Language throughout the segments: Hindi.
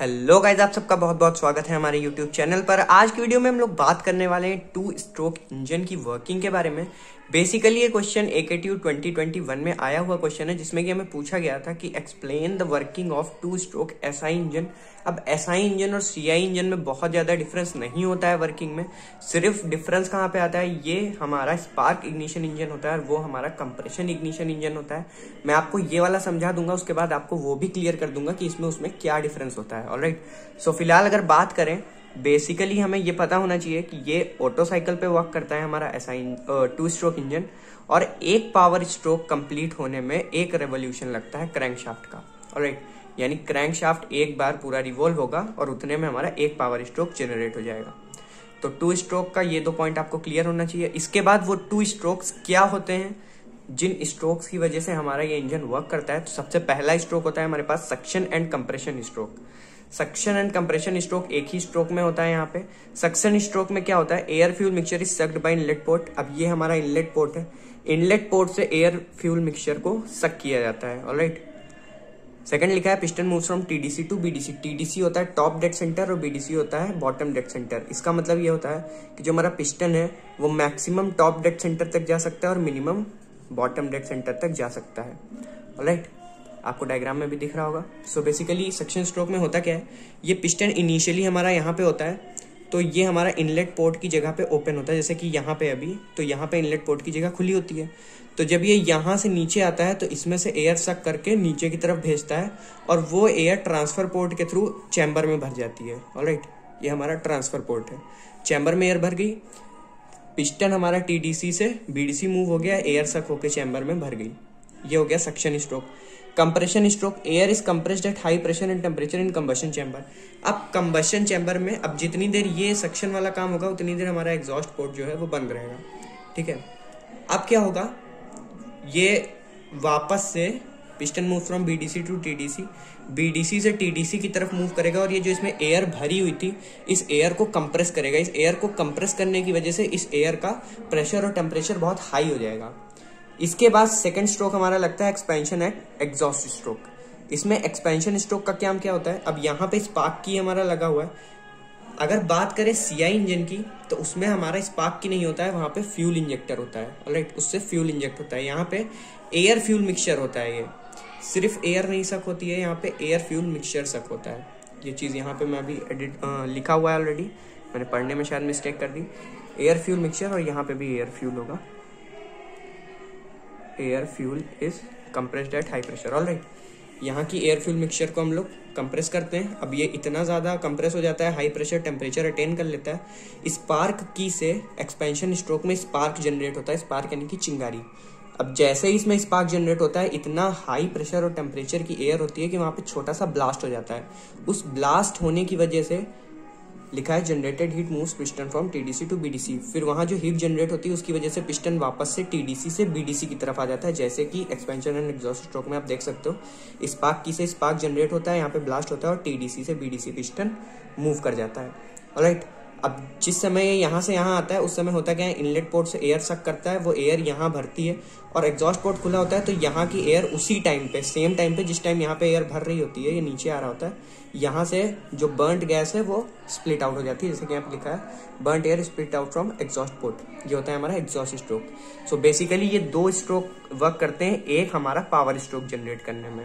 हेलो गाइस, आप सबका बहुत बहुत स्वागत है हमारे यूट्यूब चैनल पर। आज की वीडियो में हम लोग बात करने वाले हैं 2 स्ट्रोक इंजन की वर्किंग के बारे में। बेसिकली ये क्वेश्चन AKTU 2021 में आया हुआ क्वेश्चन है, जिसमें कि हमें पूछा गया था कि explain the working of 2 stroke SI engine. अब SI इंजन और CI इंजन में बहुत ज्यादा डिफरेंस नहीं होता है वर्किंग में। सिर्फ डिफरेंस कहाँ पे आता है, ये हमारा स्पार्क इग्निशन इंजन होता है और वो हमारा कंप्रेशन इग्निशन इंजन होता है। मैं आपको ये वाला समझा दूंगा, उसके बाद आपको वो भी क्लियर कर दूंगा कि इसमें उसमें क्या डिफरेंस होता है। ऑलराइट, सो फिलहाल अगर बात करें, बेसिकली हमें ये पता होना चाहिए कि ये ऑटो साइकिल पे वर्क करता है हमारा SI 2 स्ट्रोक इंजन, और एक पावर स्ट्रोक कंप्लीट होने में 1 रेवोल्यूशन लगता है क्रैंकशाफ्ट का। ऑलराइट, यानी क्रैंकशाफ्ट एक बार पूरा रिवॉल्व होगा और उतने में हमारा 1 पावर स्ट्रोक जनरेट हो जाएगा। तो 2 स्ट्रोक का ये 2 पॉइंट आपको क्लियर होना चाहिए। इसके बाद वो 2 स्ट्रोक्स क्या होते हैं, जिन स्ट्रोक्स की वजह से हमारा ये इंजन वर्क करता है। तो सबसे पहला स्ट्रोक होता है हमारे पास suction and compression stroke. Suction and compression stroke एक ही स्ट्रोक में होता है। यहाँ पे सक्शन स्ट्रोक में क्या होता है, air fuel mixture is sucked by inlet port. अब ये हमारा इनलेट पोर्ट है, इनलेट पोर्ट से एयर फ्यूल मिक्सचर को सक किया जाता है। ऑलराइट, सेकंड लिखा है piston moves from TDC to BDC। TDC होता है टॉप डेड सेंटर और BDC होता है बॉटम डेड सेंटर। इसका मतलब ये होता है कि जो हमारा पिस्टन है वो मैक्सिमम टॉप डेड सेंटर तक जा सकता है और मिनिमम बॉटम डेड सेंटर तक जा सकता है। ऑलराइट, आपको डायग्राम में भी दिख रहा होगा। सो बेसिकली सक्शन स्ट्रोक में होता क्या है, ये पिस्टन इनिशियली हमारा यहाँ पे होता है, तो ये हमारा इनलेट पोर्ट की जगह पे ओपन होता है, जैसे कि यहाँ पे अभी, तो यहाँ पे इनलेट पोर्ट की जगह खुली होती है। तो जब ये यहाँ से नीचे आता है तो इसमें से एयर सक करके नीचे की तरफ भेजता है और वो एयर ट्रांसफर पोर्ट के थ्रू चैम्बर में भर जाती है। ऑलराइट, ये हमारा ट्रांसफर पोर्ट है। चैम्बर में एयर भर गई, पिस्टन हमारा TDC से BDC मूव हो गया, एयर सक होकर चैम्बर में भर गई। ये हो गया suction stroke. Compression stroke, air is compressed at high pressure and temperature in combustion chamber. अब कंबशन चैम्बर में अब जितनी देर ये सक्शन वाला काम होगा उतनी देर हमारा एग्जॉस्ट पोर्ट जो है वो बंद रहेगा। ठीक है, अब क्या होगा, ये वापस से piston move from BDC to TDC, BDC से TDC की तरफ मूव करेगा और ये जो इसमें एयर भरी हुई थी इस एयर को कंप्रेस करेगा। इस एयर को कंप्रेस करने की वजह से इस एयर का प्रेशर और टेम्परेचर बहुत हाई हो जाएगा। इसके बाद सेकंड स्ट्रोक हमारा लगता है एक्सपेंशन एट एग्जॉस्ट स्ट्रोक। इसमें एक्सपेंशन स्ट्रोक का काम क्या होता है, अब यहाँ पे स्पार्क की हमारा लगा हुआ है। अगर बात करें CI इंजन की तो उसमें हमारा स्पार्क की नहीं होता है, वहां पे फ्यूल इंजेक्टर होता है। ऑलराइट, उससे फ्यूल इंजेक्ट होता है। यहाँ पे एयर फ्यूल मिक्सचर होता है, ये सिर्फ एयर नहीं सक होती है, यहाँ पे एयर फ्यूल मिक्सचर सक होता है। ये चीज यहाँ पे मैं अभी लिखा हुआ है ऑलरेडी, मैंने पढ़ने में शायद मिस्टेक कर दी। एयर फ्यूल मिक्सचर और यहाँ पे भी एयर फ्यूल होगा। Air fuel is compressed at high pressure. Alright, यहाँ की एयर फ्यूल मिक्सचर को हम लोग कंप्रेस करते हैं। अब ये इतना ज़्यादा कंप्रेस हो जाता है, हाई प्रेशर टेम्परेचर अटेन कर लेता है। स्पार्क की से एक्सपेंशन स्ट्रोक में स्पार्क जनरेट होता है, स्पार्क यानी कि चिंगारी। अब जैसे ही इसमें स्पार्क जनरेट होता है, इतना हाई प्रेशर और टेम्परेचर की एयर होती है कि वहाँ पे छोटा सा ब्लास्ट हो जाता है। उस ब्लास्ट होने की वजह से लिखा है generated heat moves piston from TDC to BDC। फिर वहां जो हीट जनरेट होती है उसकी वजह से पिस्टन वापस से TDC से BDC की तरफ आ जाता है, जैसे कि एक्सपेंशन एंड एग्जॉस्ट स्ट्रोक में आप देख सकते हो। स्पार्क की से स्पार्क जनरेट होता है, यहाँ पे ब्लास्ट होता है और TDC से BDC पिस्टन मूव कर जाता है। ऑलराइट, अब जिस समय यहाँ से यहाँ आता है उस समय होता क्या है, इनलेट पोर्ट से एयर सक करता है, वो एयर यहाँ भरती है और एग्जॉस्ट पोर्ट खुला होता है, तो यहाँ की एयर उसी टाइम पे, सेम टाइम पे जिस टाइम यहाँ पे एयर भर रही होती है, ये नीचे आ रहा होता है, यहाँ से जो बर्न्ड गैस है वो स्प्लिट आउट हो जाती है, जैसे कि यहाँ पे लिखा है burned air split out from exhaust port. ये होता है हमारा एग्जॉस्ट स्ट्रोक। सो बेसिकली ये 2 स्ट्रोक वर्क करते हैं, एक हमारा पावर स्ट्रोक जनरेट करने में।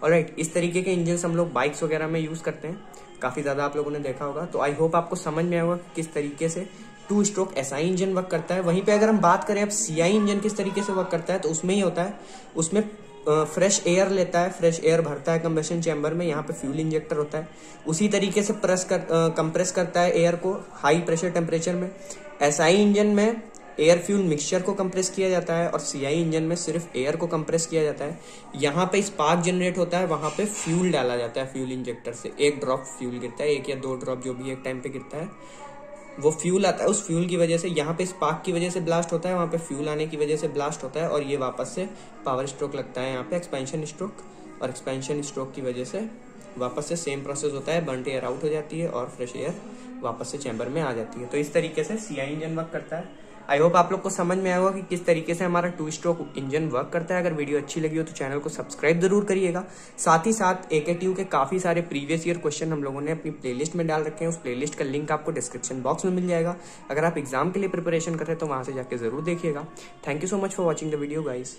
ऑलराइट, इस तरीके के इंजन हम लोग बाइक्स वगैरह में यूज करते हैं, काफी ज्यादा आप लोगों ने देखा होगा। तो आई होप आपको समझ में आएगा किस तरीके से 2 स्ट्रोक SI इंजन वर्क करता है। वहीं पे अगर हम बात करें अब CI इंजन किस तरीके से वर्क करता है, तो उसमें ही होता है, उसमें फ्रेश एयर लेता है, फ्रेश एयर भरता है कंबशन चैम्बर में, यहाँ पे फ्यूल इंजेक्टर होता है, उसी तरीके से कंप्रेस करता है एयर को हाई प्रेशर टेम्परेचर में। SI इंजन में एयर फ्यूल मिक्सचर को कंप्रेस किया जाता है और CI इंजन में सिर्फ एयर को कंप्रेस किया जाता है। यहाँ पे स्पार्क जनरेट होता है, वहां पे फ्यूल डाला जाता है, फ्यूल इंजेक्टर से 1 ड्रॉप फ्यूल गिरता है, 1 या 2 ड्रॉप जो भी एक टाइम पे गिरता है, वो फ्यूल आता है। उस फ्यूल की वजह से यहाँ पे स्पार्क की वजह से ब्लास्ट होता है, वहाँ पे फ्यूल आने की वजह से ब्लास्ट होता है और ये वापस से पावर स्ट्रोक लगता है यहाँ पे एक्सपेंशन स्ट्रोक। और एक्सपेंशन स्ट्रोक की वजह से वापस से सेम प्रोसेस होता है, बर्न्ट एयर आउट हो जाती है और फ्रेश एयर वापस से चैम्बर में आ जाती है। तो इस तरीके से CI इंजन वर्क करता है। आई होप आप लोग को समझ में आया होगा कि किस तरीके से हमारा 2 स्ट्रोक इंजन वर्क करता है। अगर वीडियो अच्छी लगी हो तो चैनल को सब्सक्राइब जरूर करिएगा। साथ ही साथ AKTU के काफी सारे प्रीवियस ईयर क्वेश्चन हम लोगों ने अपनी प्लेलिस्ट में डाल रखे हैं। उस प्लेलिस्ट का लिंक आपको डिस्क्रिप्शन बॉक्स में मिल जाएगा। अगर आप एग्जाम के लिए प्रिपरेशन कर रहे हैं तो वहां से जाके जरूर देखिएगा। Thank you so much for watching the video guys.